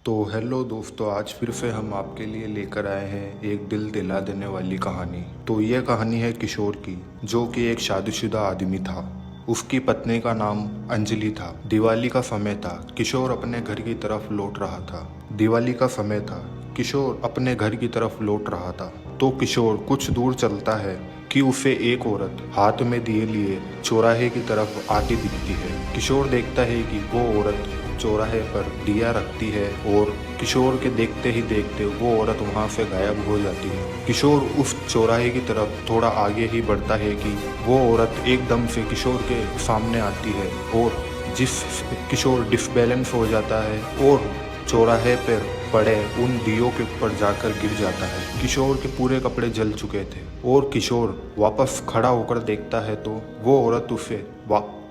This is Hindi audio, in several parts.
तो हेलो दोस्तों, आज फिर से हम आपके लिए लेकर आए हैं एक दिल दिला देने वाली कहानी। तो ये कहानी है किशोर की, जो कि एक शादीशुदा आदमी था। उसकी पत्नी का नाम अंजलि था। दिवाली का समय था। किशोर अपने घर की तरफ लौट रहा था। दिवाली का समय था। किशोर अपने घर की तरफ लौट रहा था। तो किशोर कुछ दूर चलता है कि उसे एक औरत हाथ में दिए लिए चौराहे की तरफ आती दिखती है। किशोर देखता है कि वो औरत चौराहे पर दिया रखती है और किशोर के देखते ही देखते वो औरत वहां से गायब हो जाती है। किशोर उस चौराहे की तरफ थोड़ा आगे ही बढ़ता है कि वो औरत एकदम से किशोर के सामने आती है और जिस किशोर डिसबैलेंस हो जाता है और चौराहे पर पड़े उन दियों के ऊपर जाकर गिर जाता है। किशोर के पूरे कपड़े जल चुके थे और किशोर वापस खड़ा होकर देखता है तो वो औरत उसे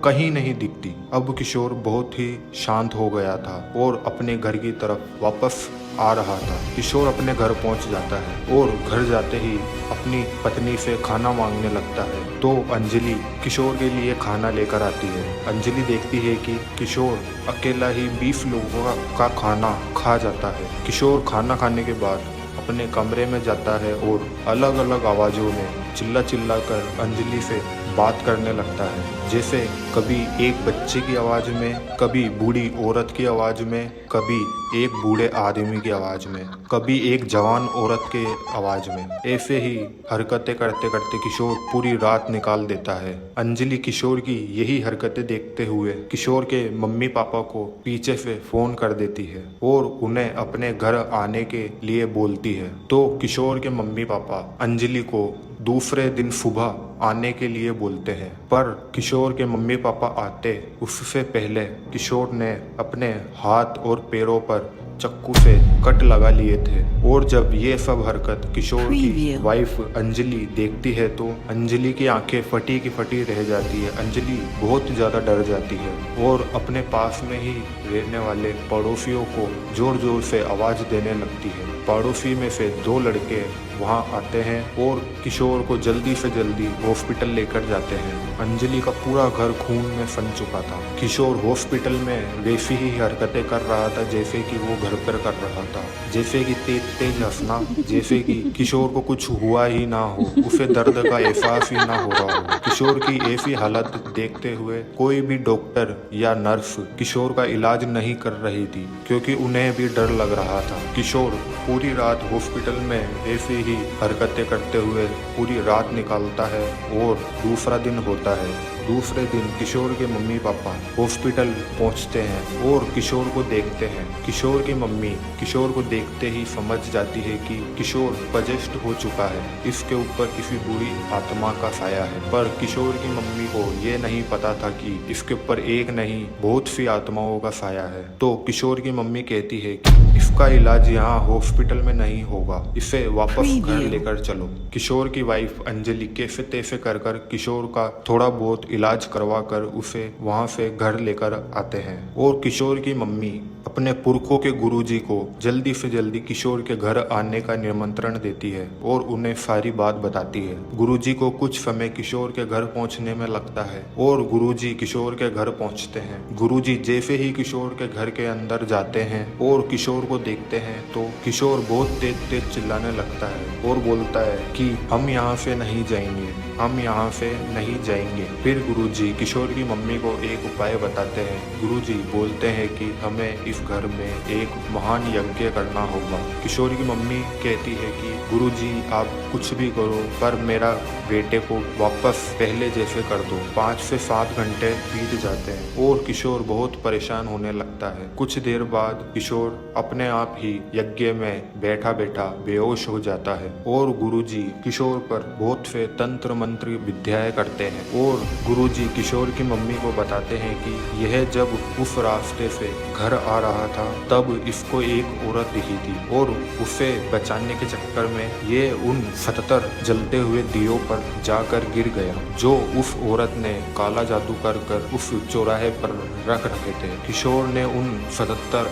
कहीं नहीं दिखती। अब किशोर बहुत ही शांत हो गया था और अपने घर की तरफ वापस आ रहा था। किशोर अपने घर पहुंच जाता है और घर जाते ही अपनी पत्नी से खाना मांगने लगता है। तो अंजलि किशोर के लिए खाना लेकर आती है। अंजलि देखती है कि किशोर अकेला ही 20 लोगों का खाना खा जाता है। किशोर खाना खाने के बाद अपने कमरे में जाता है और अलग अलग आवाज़ों में चिल्ला चिल्ला कर अंजलि से बात करने लगता है। जैसे कभी एक बच्चे की आवाज़ में, कभी बूढ़ी औरत की आवाज़ में, कभी एक बूढ़े आदमी की आवाज़ में, कभी एक जवान औरत के आवाज़ में। ऐसे ही हरकतें करते करते किशोर पूरी रात निकाल देता है। अंजलि किशोर की यही हरकतें देखते हुए किशोर के मम्मी पापा को पीछे से फ़ोन कर देती है और उन्हें अपने घर आने के लिए बोलती है। तो किशोर के मम्मी पापा अंजलि को दूसरे दिन सुबह आने के लिए बोलते हैं, पर किशोर के मम्मी पापा आते उससे पहले किशोर ने अपने हाथ और पैरों पर चक्कू से कट लगा लिए थे। और जब ये सब हरकत किशोर की वाइफ अंजलि देखती है तो अंजलि की आंखें फटी की फटी रह जाती है। अंजलि बहुत ज़्यादा डर जाती है और अपने पास में ही रहने वाले पड़ोसियों को जोर जोर से आवाज़ देने लगती है। पड़ोसी में से 2 लड़के वहां आते हैं और किशोर को जल्दी से जल्दी हॉस्पिटल लेकर जाते हैं। अंजलि का पूरा घर खून में सन चुका था। किशोर हॉस्पिटल में वैसी ही हरकतें कर रहा था जैसे कि वो घर पर कर रहा था। जैसे कि तेज तेज हंसना, जैसे कि किशोर को कुछ हुआ ही ना हो, उसे दर्द का एहसास ही ना हो रहा हो। किशोर की ऐसी हालत देखते हुए कोई भी डॉक्टर या नर्स किशोर का इलाज नहीं कर रही थी, क्योंकि उन्हें भी डर लग रहा था। किशोर पूरी रात हॉस्पिटल में ऐसे ही हरकतें करते हुए पूरी रात निकालता है और दूसरा दिन होता है। दूसरे दिन किशोर के मम्मी पापा हॉस्पिटल पहुंचते हैं और किशोर को देखते हैं। किशोर की मम्मी किशोर को देखते ही समझ जाती है कि किशोर पजेस्ट हो चुका है, इसके ऊपर किसी बुरी आत्मा का साया है। पर किशोर की मम्मी को ये नहीं पता था कि इसके ऊपर एक नहीं बहुत सी आत्माओं का साया है। तो किशोर की मम्मी कहती है कि इसका इलाज यहाँ हॉस्पिटल में नहीं होगा, इसे वापस घर लेकर चलो। किशोर की वाइफ अंजलि कैसे तैसे कर किशोर का थोड़ा बहुत इलाज करवा कर उसे वहां से घर लेकर आते हैं और किशोर की मम्मी अपने पुरखों के गुरुजी को जल्दी से जल्दी किशोर के घर आने का निमंत्रण देती है और उन्हें सारी बात बताती है। गुरुजी को कुछ समय किशोर के घर पहुंचने में लगता है और गुरुजी किशोर के घर पहुंचते हैं। गुरुजी जैसे ही किशोर के घर के अंदर जाते हैं और किशोर को देखते हैं तो किशोर बहुत तेज तेज चिल्लाने लगता है और बोलता है कि हम यहाँ से नहीं जाएंगे, हम यहाँ से नहीं जाएंगे। फिर गुरुजी किशोर की मम्मी को एक उपाय बताते हैं। गुरुजी बोलते हैं कि हमें इस घर में एक महान यज्ञ करना होगा। किशोर की मम्मी कहती है कि गुरुजी आप कुछ भी करो, पर मेरा बेटे को वापस पहले जैसे कर दो। 5 से 7 घंटे बीत जाते हैं और किशोर बहुत परेशान होने लगता है। कुछ देर बाद किशोर अपने आप ही यज्ञ में बैठा बैठा बेहोश हो जाता है और गुरुजी किशोर पर बहुत से तंत्र मंत्र विद्याएं करते हैं और गुरुजी किशोर की मम्मी को बताते हैं कि यह जब उस रास्ते से घर आ रहा था तब इसको एक औरत दिखी थी और उसे बचाने के चक्कर में ये उन 77 जलते हुए दियों पर जाकर गिर गया, जो उस औरत ने काला जादू कर उस चौराहे पर रख रखे थे। किशोर ने उन 77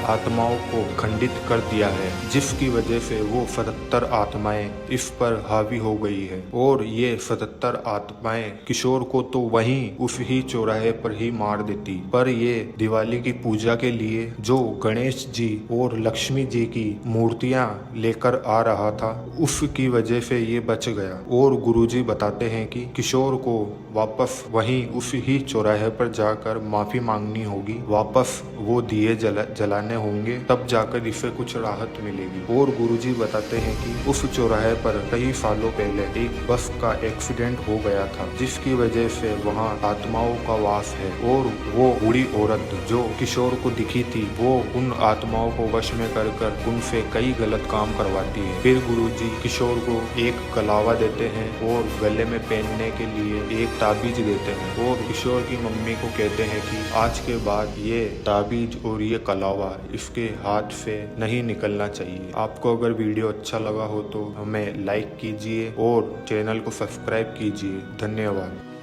आत्माओं को खंडित कर दिया है, जिसकी वजह से वो 77 आत्माएं इस पर हावी हो गई है और ये 77 आत्माएं किशोर को तो वहीं उस ही चौराहे पर ही मार देती, पर ये दिवाली की पूजा के लिए जो गणेश जी और लक्ष्मी जी की मूर्तियां लेकर आ रहा था उसकी वजह से ये बच गया। और गुरुजी बताते हैं कि किशोर को वापस वहीं उस ही चौराहे पर जाकर माफी मांगनी होगी, वापस वो दिए जलाने होंगे, तब जाकर इसे कुछ राहत मिलेगी। और गुरुजी बताते हैं कि उस चौराहे पर कई सालों पहले एक बस का एक्सीडेंट हो गया था, जिसकी वजह से वहाँ आत्माओं का वास है। और वो बूढ़ी औरत जो किशोर को दिखी थी वो उन आत्माओं को वश में कर उनसे कई गलत काम करवाती है। फिर गुरुजी किशोर को एक कलावा देते हैं और गले में पहनने के लिए एक ताबीज देते हैं, और किशोर की मम्मी को कहते हैं कि आज के बाद ये ताबीज और ये कलावा इसके हाथ से नहीं निकलना चाहिए। आपको अगर वीडियो अच्छा लगा हो तो हमें लाइक कीजिए और चैनल को सब्सक्राइब कीजिए। धन्यवाद।